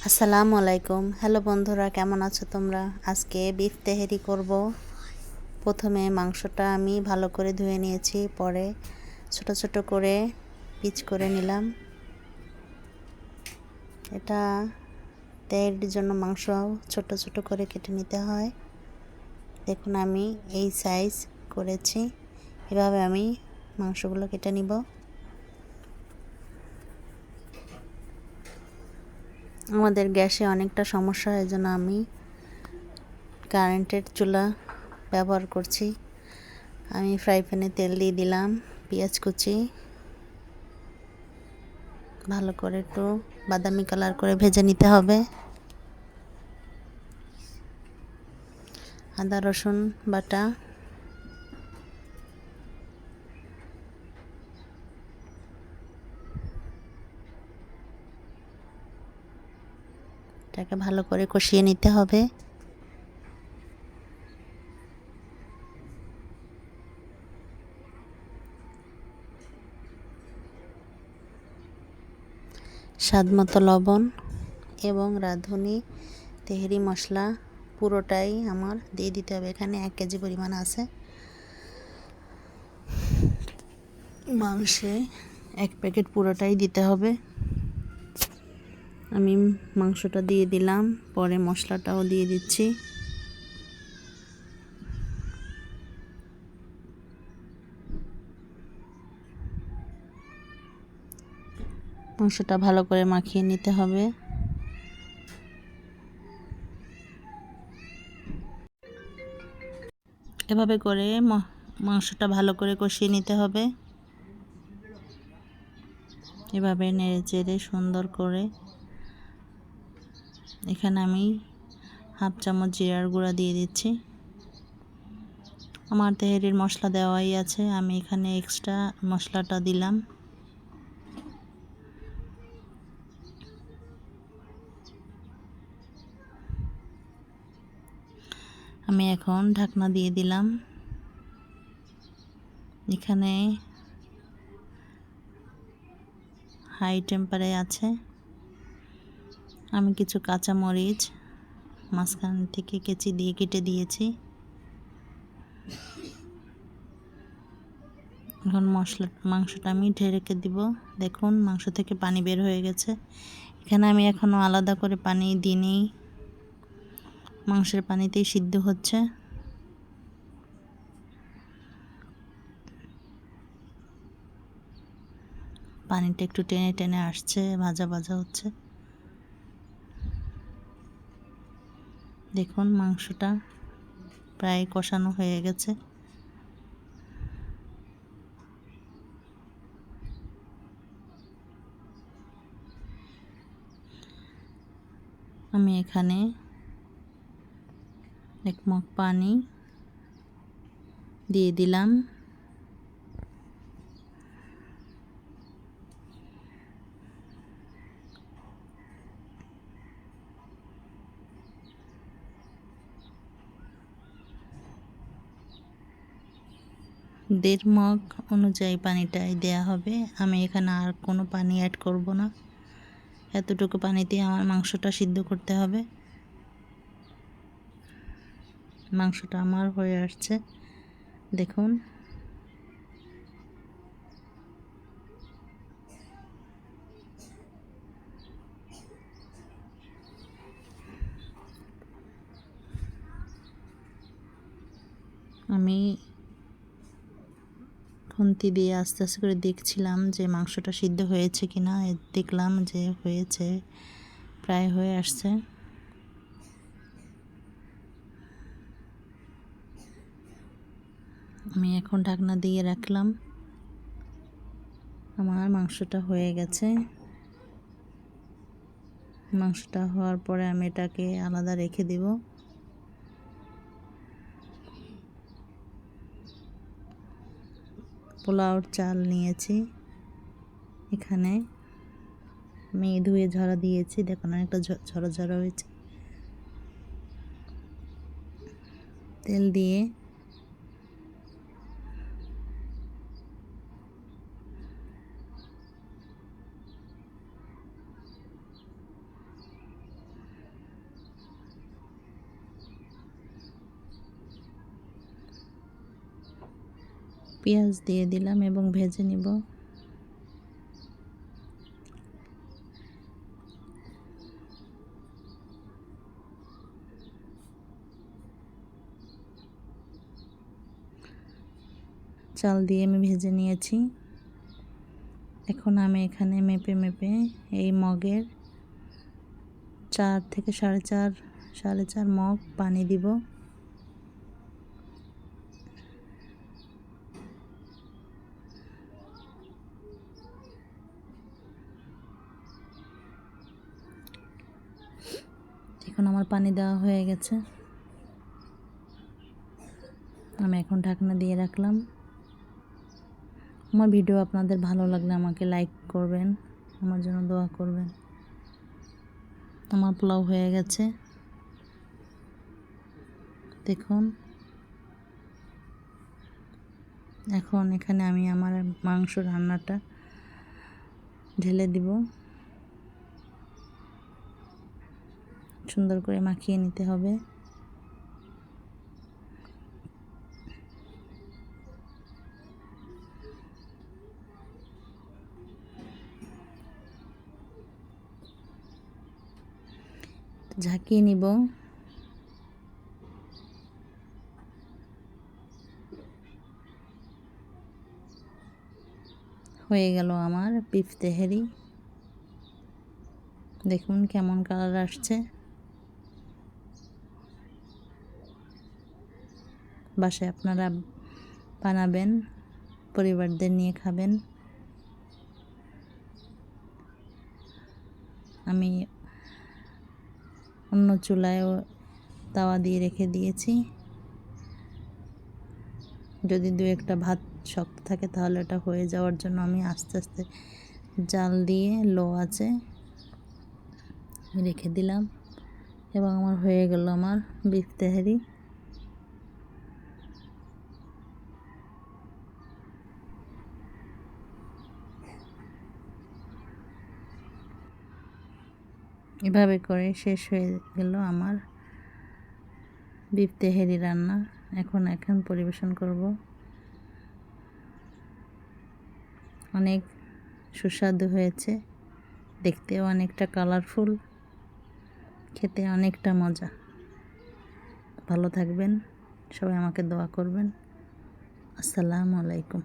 আসসালামু আলাইকুম। হ্যালো বন্ধুরা, কেমন আছো তোমরা? আজকে বিফ তেহেরি করব। প্রথমে মাংসটা আমি ভালো করে ধুয়ে নিয়েছি, পরে ছোট ছোট করে পিচ করে নিলাম। এটা তেহেরির জন্য মাংস ছোট ছোট করে কেটে নিতে হয়। দেখুন আমি এই সাইজ করেছি। এভাবে আমি মাংসগুলো কেটে নিব। আমাদের গ্যাসে অনেকটা সমস্যা, হয় জন্য আমি কারেন্টের চুলা ব্যবহার করছি। আমি ফ্রাই প্যানে তেল দিয়ে দিলাম, পেঁয়াজ কুচি ভালো করে একটু বাদামি কালার করে ভেজে নিতে হবে। আদা রসুন বাটা, এটাকে ভালো করে কষিয়ে নিতে হবে। স্বাদমতো লবণ এবং রাঁধুনি তেহেরি মশলা পুরোটাই আমার দিয়ে দিতে হবে। এখানে 1 কেজি পরিমাণ আছে। মাংসে 1 প্যাকেট পুরোটাই দিতে হবে। আমি মাংসটা দিয়ে দিলাম, পরে মশলাটাও দিয়ে দিচ্ছি। মাংসটা ভালো করে মাখিয়ে নিতে হবে। এভাবে করে মাংসটা ভালো করে কষিয়ে নিতে হবে। এভাবে নেড়ে চেড়ে সুন্দর করে। এখানে আমি হাফ চামচ জিরার গুঁড়া দিয়ে দিচ্ছি। আমার তেহেরির মশলা দেওয়াই আছে, আমি এখানে এক্সট্রা মশলাটা দিলাম। আমি এখন ঢাকনা দিয়ে দিলাম। এখানে হাই টেম্পারে আছে। আমি কিছু কাঁচা মরিচ মাঝখান থেকে কেচি দিয়ে কেটে দিয়েছি। এখন মাংসটা আমি ঢেকে দিব। দেখুন মাংস থেকে পানি বের হয়ে গেছে। এখানে আমি এখনও আলাদা করে পানি দিইনি, মাংসের পানিতেই সিদ্ধ হচ্ছে। পানিটা একটু টেনে টেনে আসছে, ভাজা ভাজা হচ্ছে। দেখুন মাংসটা প্রায় কষানো হয়ে গেছে। আমি এখানে 1 মগ পানি দিয়ে দিলাম। দেড় মগ অনুযায়ী পানিটাই দেয়া হবে। আমি এখানে আর কোনো পানি অ্যাড করব না। এতটুকু পানিতেই আমার মাংসটা সিদ্ধ করতে হবে। মাংসটা আমার হয়ে আসছে, দেখুন। আমি খুন্তি দিয়ে আস্তে আস্তে করে দেখছিলাম যে মাংসটা সিদ্ধ হয়েছে কিনা। দেখলাম যে হয়েছে, প্রায় হয়ে আসছে। আমি এখন ঢাকনা দিয়ে রাখলাম। আমার মাংসটা হয়ে গেছে। মাংসটা হওয়ার পরে আমি এটাকে আলাদা রেখে দেব। পোলাওর চাল নিয়েছি, এখানে আমি ধুয়ে ঝরা দিয়েছি। দেখুন অনেকটা ঝরা ঝরা হয়েছে। তেল দিয়ে পেঁয়াজ দিয়ে দিলাম এবং ভেজে নিব। চাল দিয়ে আমি ভেজে নিয়েছি। এখন আমি এখানে মেপে মেপে এই মগের 4 থেকে সাড়ে চার মগ পানি দিব। এখন আমার পানি দেওয়া হয়ে গেছে। আমি এখন ঢাকনা দিয়ে রাখলাম। আমার ভিডিও আপনাদের ভালো লাগলে আমাকে লাইক করবেন, আমার জন্য দোয়া করবেন। আমার পোলাও হয়ে গেছে, দেখুন। এখন এখানে আমি আমার মাংস রান্নাটা ঢেলে দিব। সুন্দর করে মাখিয়ে নিতে হবে। ঝাঁকিয়ে নিব। হয়ে গেল আমার বিফ তেহারি। দেখুন কেমন কালার আসছে। বাসায় আপনারা বানাবেন, পরিবারদের নিয়ে খাবেন। আমি অন্য চুলায়ও তাওয়া দিয়ে রেখে দিয়েছি। যদি দু একটা ভাত শক্ত থাকে তাহলে ওটা হয়ে যাওয়ার জন্য আমি আস্তে আস্তে জাল দিয়ে লো আছে রেখে দিলাম এবং আমার হয়ে গেল আমার বিফ তেহারি। এভাবে করে শেষ হয়ে গেল আমার বিফ তেহারি রান্না। এখন পরিবেশন করব। অনেক সুস্বাদু হয়েছে, দেখতেও অনেকটা কালারফুল, খেতে অনেকটা মজা। ভালো থাকবেন, সবাই আমাকে দোয়া করবেন। আসসালামু আলাইকুম।